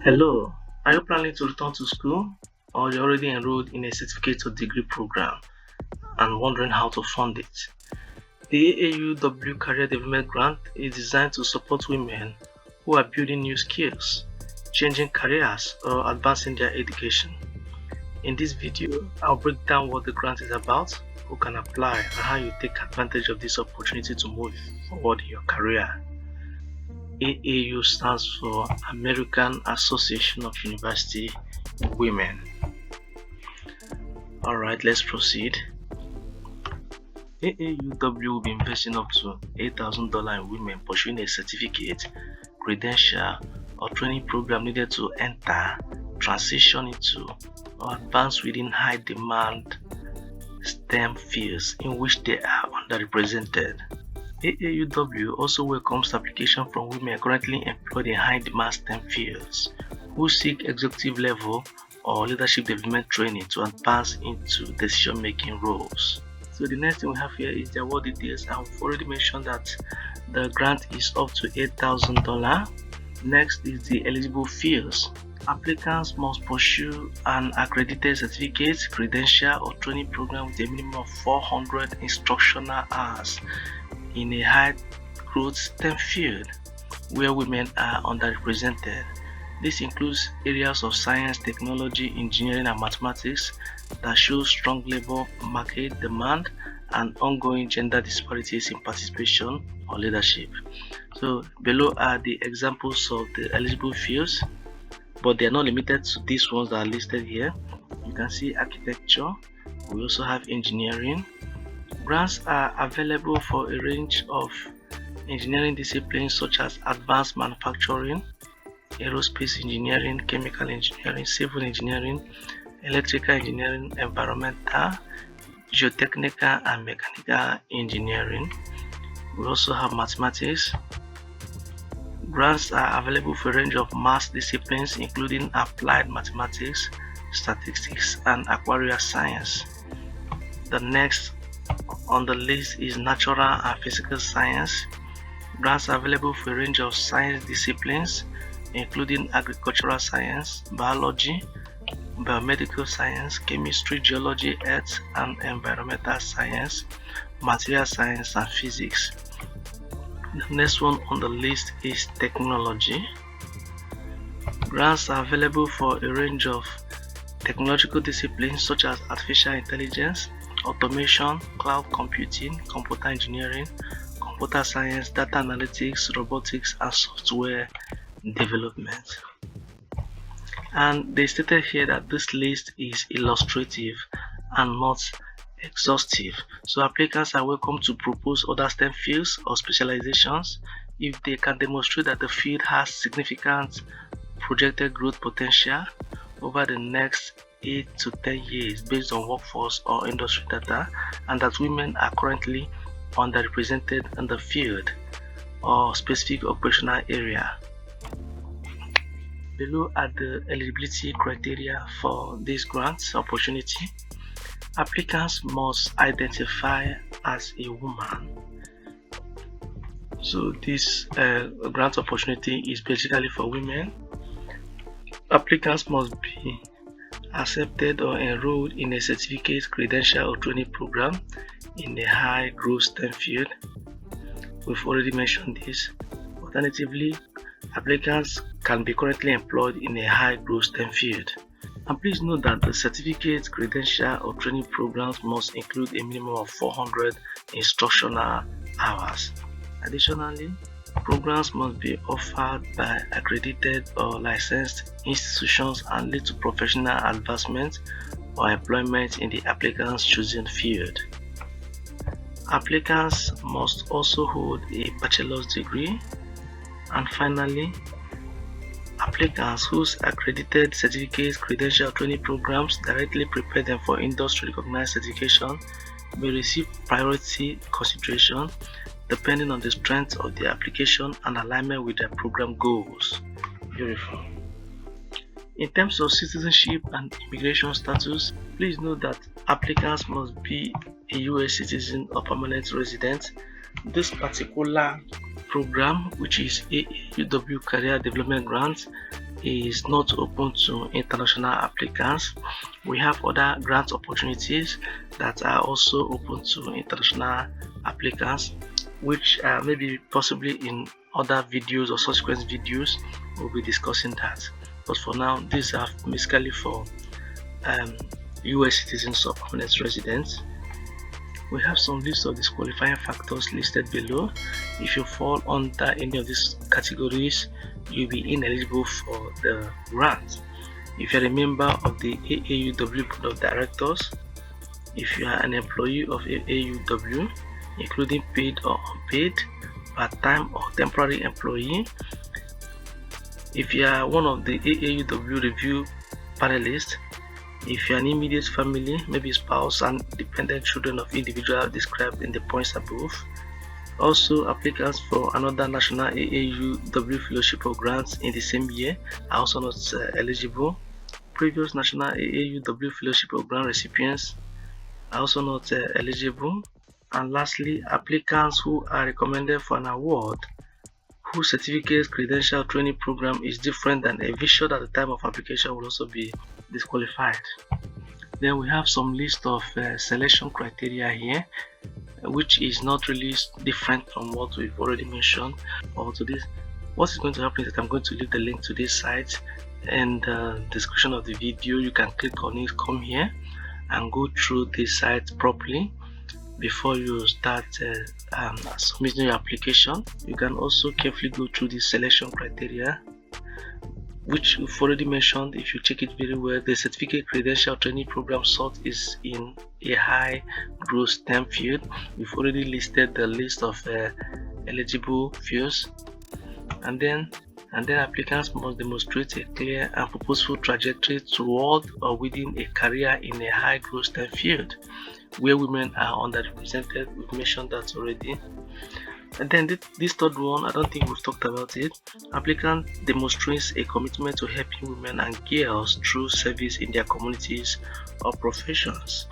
Hello, are you planning to return to school or you're already enrolled in a certificate or degree program and wondering how to fund it? The AAUW Career Development Grant is designed to support women who are building new skills, changing careers, or advancing their education. In this video, I'll break down what the grant is about, who can apply, and how you take advantage of this opportunity to move forward in your career. AAU stands for American Association of University Women. Alright, let's proceed. AAUW will be investing up to $8,000 in women pursuing a certificate, credential, or training program needed to enter, transition into, or advance within high demand STEM fields in which they are underrepresented. AAUW also welcomes applications from women currently employed in high-demand STEM fields who seek executive level or leadership development training to advance into decision-making roles. So the next thing we have here is the award details. I've already mentioned that the grant is up to $8,000. Next is the eligible fields. Applicants must pursue an accredited certificate, credential, or training program with a minimum of 400 instructional hours in a high growth STEM field where women are underrepresented. This includes areas of science, technology, engineering, and mathematics that show strong labor market demand and ongoing gender disparities in participation or leadership. So below are the examples of the eligible fields, but they are not limited to these ones that are listed here. You can see architecture. We also have engineering. Grants are available for a range of engineering disciplines such as advanced manufacturing, aerospace engineering, chemical engineering, civil engineering, electrical engineering, environmental, geotechnical, and mechanical engineering. We also have mathematics. Grants are available for a range of math disciplines including applied mathematics, statistics, and aquarium science. The next on the list is natural and physical science. Grants are available for a range of science disciplines including agricultural science, biology, biomedical science, chemistry, geology, earth and environmental science, material science, and physics. The next one on the list is technology. Grants are available for a range of technological disciplines such as artificial intelligence, automation, cloud computing, computer engineering, computer science, data analytics, robotics, and software development. And they stated here that this list is illustrative and not exhaustive. So applicants are welcome to propose other STEM fields or specializations if they can demonstrate that the field has significant projected growth potential over the next 8 to 10 years based on workforce or industry data, and that women are currently underrepresented in the field or specific operational area. Below are the eligibility criteria for this grant opportunity. Applicants must identify as a woman. So this grant opportunity is basically for women. Applicants must be accepted or enrolled in a certificate, credential, or training program in a high growth STEM field. We've already mentioned this. Alternatively, applicants can be currently employed in a high growth STEM field. And please note that the certificate, credential, or training programs must include a minimum of 400 instructional hours. Additionally, programs must be offered by accredited or licensed institutions and lead to professional advancement or employment in the applicant's chosen field. Applicants must also hold a bachelor's degree. And finally, applicants whose accredited certificates, credential, training programs directly prepare them for industry recognized certification may receive priority consideration depending on the strength of the application and alignment with their program goals. Beautiful. In terms of citizenship and immigration status, please note that applicants must be a US citizen or permanent resident. This particular program, which is AAUW Career Development Grants, is not open to international applicants. We have other grant opportunities that are also open to international applicants, which maybe possibly in other videos or subsequent videos we'll be discussing that. But for now, these are basically for US citizens or permanent residents. We have some list of disqualifying factors listed below. If you fall under any of these categories, you'll be ineligible for the grant. If you're a member of the AAUW Board of Directors, if you are an employee of AAUW, including paid or unpaid, part-time or temporary employee, if you are one of the AAUW review panelists, if you are an immediate family, maybe spouse and dependent children of individuals described in the points above. Also, applicants for another national AAUW fellowship or grants in the same year are also not eligible. Previous national AAUW fellowship or grant recipients are also not eligible. And lastly, applicants who are recommended for an award whose certificate, credential, training program is different than a visual at the time of application will also be disqualified. Then we have some list of selection criteria here, which is not really different from what we've already mentioned. Or to this, what is going to happen is that I'm going to leave the link to this site in the description of the video. You can click on it, come here and go through this site properly before you start submitting your application. You can also carefully go through the selection criteria, which we've already mentioned. If you check it very well, the certificate, credential, training program sought is in a high gross STEM field. We've already listed the list of eligible fields, and then applicants must demonstrate a clear and purposeful trajectory toward or within a career in a high growth STEM field where women are underrepresented. We've mentioned that already. And then this third one, I don't think we've talked about it. Applicant demonstrates a commitment to helping women and girls through service in their communities or professions.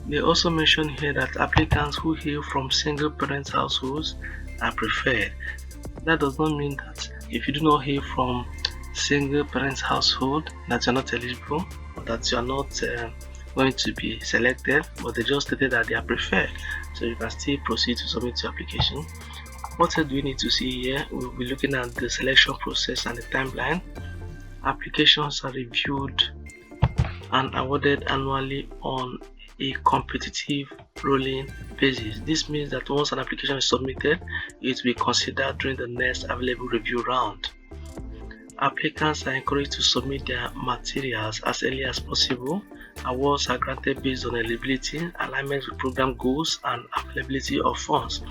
They also mention here that applicants who hail from single parent households are preferred. That does not mean that if you do not hail from single parent household that you're not eligible or that you're not going to be selected, but they just stated that they are preferred, so you can still proceed to submit your application. What else do we need to see here? We'll be looking at the selection process and the timeline. Applications are reviewed and awarded annually on a competitive rolling basis. This means that once an application is submitted, it will be considered during the next available review round. Applicants are encouraged to submit their materials as early as possible. Awards are granted based on eligibility, alignment with program goals, and availability of funds.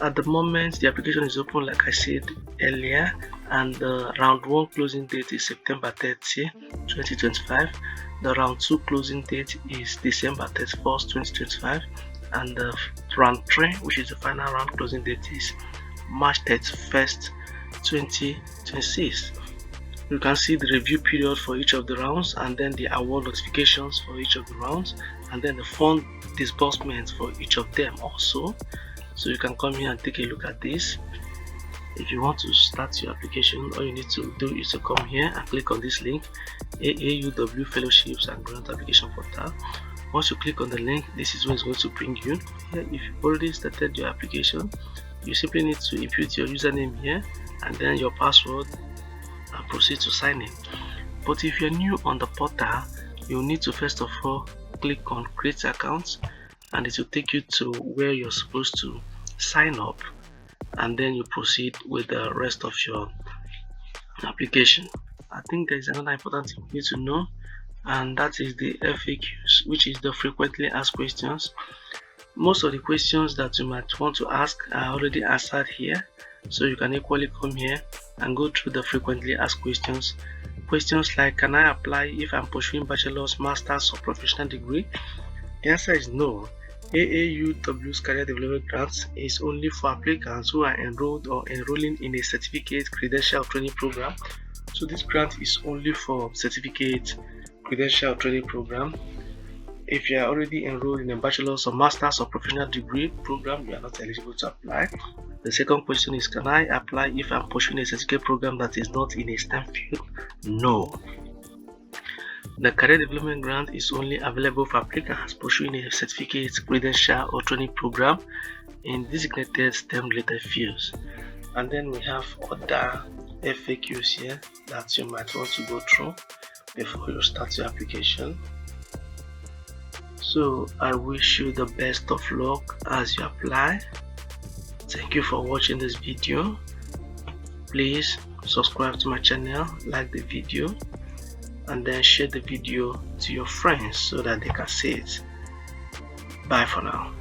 At the moment, the application is open, like I said earlier, and the round 1 closing date is September 30, 2025. The round 2 closing date is December 31st, 2025, and the round 3, which is the final round closing date, is March 31st, 2026. You can see the review period for each of the rounds, and then the award notifications for each of the rounds, and then the fund disbursement for each of them also. So you can come here and take a look at this. If you want to start your application, all you need to do is to come here and click on this link, AAUW Fellowships and Grant Application Portal. Once you click on the link, this is where it's going to bring you. Here, if you've already started your application, you simply need to input your username here and then your password and proceed to sign in. But if you're new on the portal, you'll need to first of all click on create account, and it will take you to where you're supposed to sign up, and then you proceed with the rest of your application. I think there's another important thing you need to know, and that is the FAQs, which is the frequently asked questions. Most of the questions that you might want to ask are already answered here, so you can equally come here and go through the frequently asked questions. Questions like, can I apply if I'm pursuing bachelor's, master's, or professional degree? The answer is no. AAUW's Career Development Grants is only for applicants who are enrolled or enrolling in a certificate, credential, training program. So this grant is only for certificate, credential, training program. If you are already enrolled in a bachelor's or master's or professional degree program, you are not eligible to apply. The second question is, can I apply if I'm pursuing a certificate program that is not in a STEM field? No. The Career Development Grant is only available for applicants pursuing a certificate, credential, or training program in designated STEM-related fields. And then we have other FAQs here that you might want to go through before you start your application. So I wish you the best of luck as you apply. Thank you for watching this video. Please subscribe to my channel, like the video, and then share the video to your friends so that they can see it. Bye for now.